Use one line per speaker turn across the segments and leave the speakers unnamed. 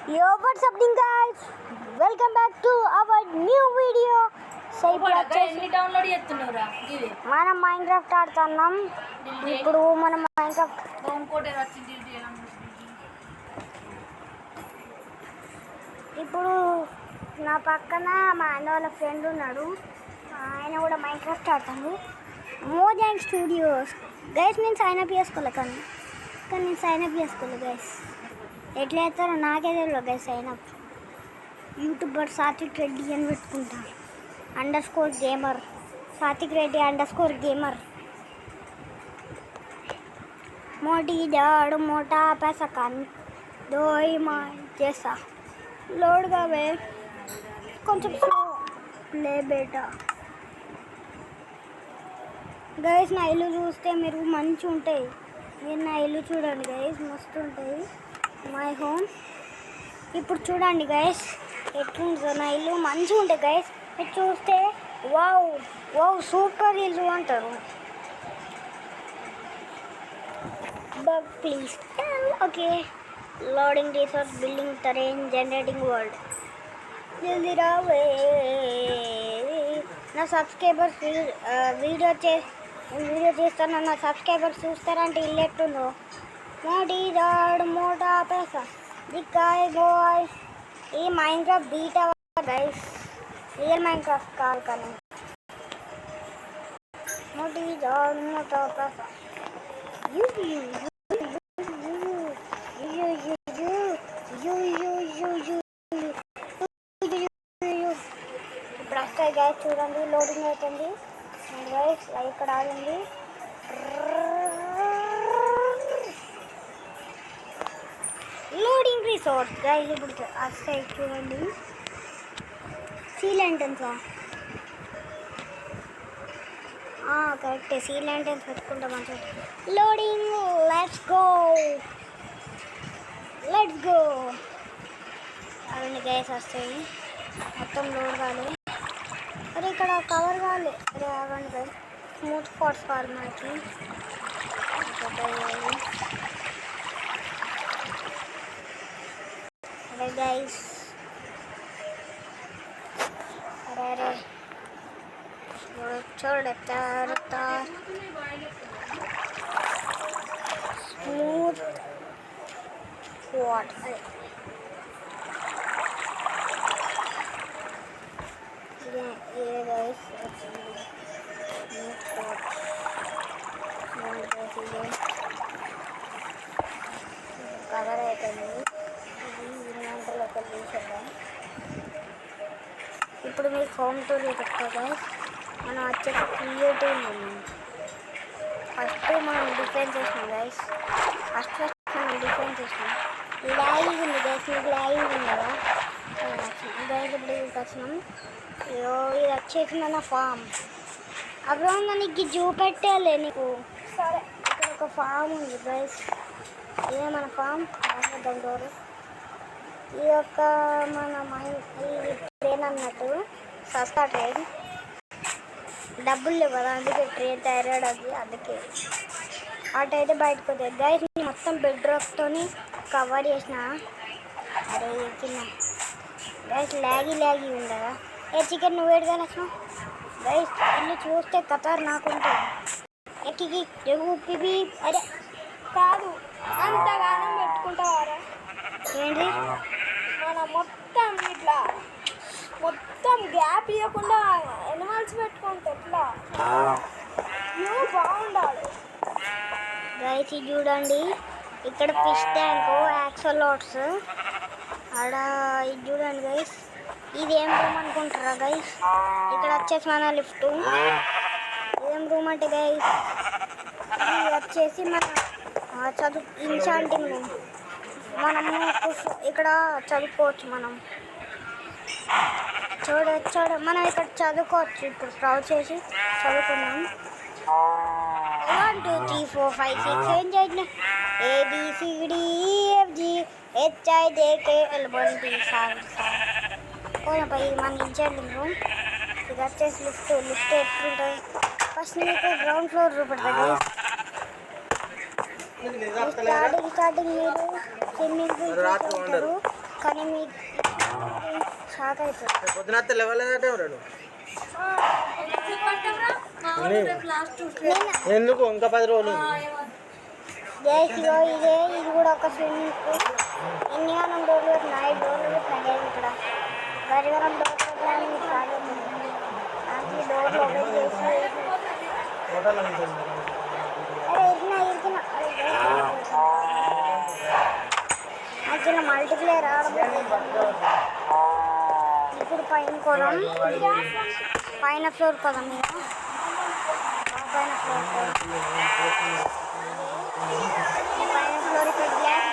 Yo, what's happening, guys? Welcome back to our new video. మనం Minecraft ఆడుతున్నాం. ఇప్పుడు మనం మైన్క్రాఫ్ట్ ఇప్పుడు నా పక్కన మా అన్న వాళ్ళ ఫ్రెండ్ ఉన్నాడు. ఆయన కూడా మైన్క్రాఫ్ట్ ఆడుతాడు. Mojang Studios guys. నేను సైన్ అప్ చేసుకోలే కానీ నేను సైన్ అప్ చేసుకోలే గైస్. ఎట్లా చేస్తారో నాకే తెలియదు guys. Sign up YouTuber Satvik Reddy అని పెట్టుకుంటా. _గేమర్ సాత్విక్ రెడ్డి _గేమర్ मोटी दाड़ मोटा पैसा कान दो ही माँ जैसा लोड का वे కొంచెం స్లో ప్లే బేటా. గైస్ నా ఇల్లు చూస్తే మీరు మంచిగా ఉంటాయి. మీరు నా ఇల్లు చూడండి గైస్, మస్తు ఉంటుంది మై హోమ్. ఇప్పుడు చూడండి గైస్ ఎట్లుంటుందో నా ఇల్లు, మంచిగా ఉంటాయి గైస్. మీరు చూస్తే వావ్ వావ్ సూపర్ ఇల్లు అంటారు. But please okay. Loading resource building Tarain generating world. జల్దీ రావే నా సబ్స్క్రైబర్స్. వీడియో చేస్తాను, నా సబ్స్క్రైబర్స్ చూస్తారంటే ఇల్లు ఎట్టుందో. మోటీ దాడ్ మోటా पैसा దిక్కాయ్ బాయ్. ఈ Minecraft beta guys, real Minecraft call కానీ. మోటీ దాడ్ మోటా पैसा ఇప్పుడు వస్తాయి గైస్. చూడండి లోడింగ్ అవుతుంది గైస్. ఇక్కడ ఆగింది. Loading resort guys. ఇప్పుడు వస్తాయి చూడండి. సీ ల్యాంటర్న్సా? కరెక్ట్, సీ ల్యాంటర్న్స్ పెట్టుకుంటాం మంచిగా. లోడింగ్, లెట్స్ గో అవన్నీ గైస్ వస్తాయి. మొత్తం లోడ్ కావాలి. అరే ఇక్కడ కవర్ కావాలి. అరే అవ్వండి గైస్. స్మూత్ స్పాట్స్ కావాలి మనకి. అరే గైస్, అరే చూడతా స్మూత్ స్పాట్. కవర్ అవుతుంది. ఇన్వెంటర్లోకి తీసేద్దాం. ఇప్పుడు మీకు హోమ్ టూర్ చెప్తా. మనం వచ్చేసి క్రియేటివ్ ఉన్నాం. ఫస్ట్ మనం డిఫైన్ చేసినాం గైస్. ఫస్ట్ మనం డిఫైన్ చేసినాం. ల్యాగింగ్ ఉంది గైస్, మీకు ల్యాగింగ్ ఉంది కదా గైస్. ఇప్పుడు ఇక్కడికి వచ్చినాం. ఇది వచ్చేసి మన ఫామ్. అప్పుడు నీకు చూపెట్టాలి నీకు. సరే ఇక్కడ ఒక ఫామ్ ఉంది గైస్. ఇదే మన ఫామ్. డోర్ ఈ యొక్క మన ఇది ట్రైన్ అన్నట్టు. సస్తా ట్రైన్, డబ్బులు లేవు కదా అందుకే ట్రైన్ తయారయ్యేది. అందుకే అటైతే బయటకు వద్దాయి గైస్. మొత్తం బెడ్ రాక్తో కవర్ చేసిన. అరే చిన్న గైస్ లాగి ఉండదా? చికెన్ నువ్వు వేడిగా వచ్చినావు గైస్. ఇల్లు చూస్తే కతార్ నాకుంటుంది. ఎక్కి పిబి. అరే కాదు, అంతగానం పెట్టుకుంటావారా ఏంటి? మన మొత్తం ఇట్లా మొత్తం గ్యాప్ ఇవ్వకుండా ఎనిమల్స్ పెట్టుకుంటే ఎట్లా వ్యూ బాగుండాలి గైస్. ఇది చూడండి ఇక్కడ ఫిష్ ట్యాంక్, యాక్సోలాట్స్ ఆడ. ఇది చూడండి గైస్. ఇది ఏం రూమ్ అనుకుంటారా గైస్? ఇక్కడ వచ్చేసి మన లిఫ్ట్. ఏం రూమ్ అంటే గైస్, ఇది వచ్చేసి మన ఇన్చాంటింగ్ రూమ్. మనము ఇక్కడ చదువుకోవచ్చు. మనం మనం ఇక్కడ చదువుకోవచ్చు. ఇప్పుడు ప్రౌడ్ చేసి చదువుకున్నాం. 1 2 3 4 5 6 ఏం చేసిన ABCDEFG HIJKL1 పోయినపై మన ఇన్చాంటింగ్ రూమ్. ఇది వచ్చేసి లిఫ్ట్ ఎట్లుంటుంది? ఫస్ట్ మీకు గ్రౌండ్ ఫ్లోర్ చూపెడతాయి. స్టార్టింగ్ మీరు స్విమ్మింగ్ పూల్ చూసుకుంటారు. కానీ మీకు షాక్ అవుతుంది.
పొద్దున లేవలేదంటే ఎవరు ఎందుకు ఇంకా 10 రోజులు
ఇదే ఇది కూడా ఒక స్విమ్మింగ్ పూల్. ఎన్ని మనం డోర్లు పెట్టినా 5 డోర్లు పెట్టినా ఇక్కడ గరిగరం డోర్ పెట్టినా మీకు షాక్ అవుతుంది. నాకు డోర్లు ఓపెన్ చేసి యాక్చువల్గా మల్టీప్లేయర్ ఇప్పుడు పైన కొనం పైన ఫ్లోర్ కొనం మీరు పైన ఫ్లోర్ ఇక్కడ గ్లాస్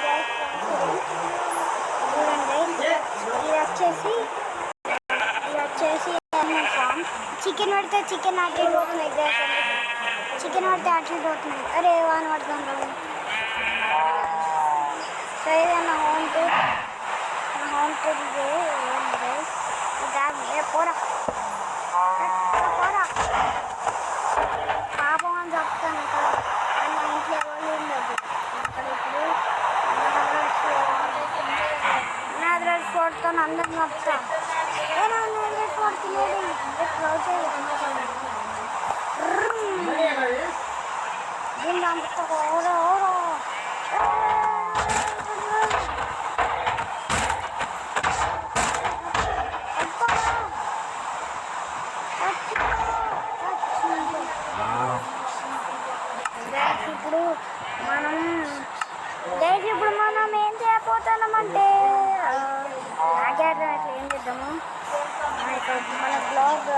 చూడండి. ఇది వచ్చేసి ఫామ్. చికెన్ పడితే చికెన్ అటు పోతుంది. గ్యాస్ చికెన్ పడితే అటు పోతుంది. అరే వాన పడుతుంది. సో ఏదన్నా హోమ్ టూర్ పోరా పాపం అని చెప్తాను. ఇక్కడ మా ఇంట్లో ఎవరు ఉండదు. ఇక్కడ ఇప్పుడు నాదరాజ్ ఫోర్తో అందరిని చెప్తా. దీన్ని అంత ఇప్పుడు మనం ఏం చేయబోతున్నామంటే నాకే అర్థం అట్లా ఏం చేద్దాము. మన బ్లాగ్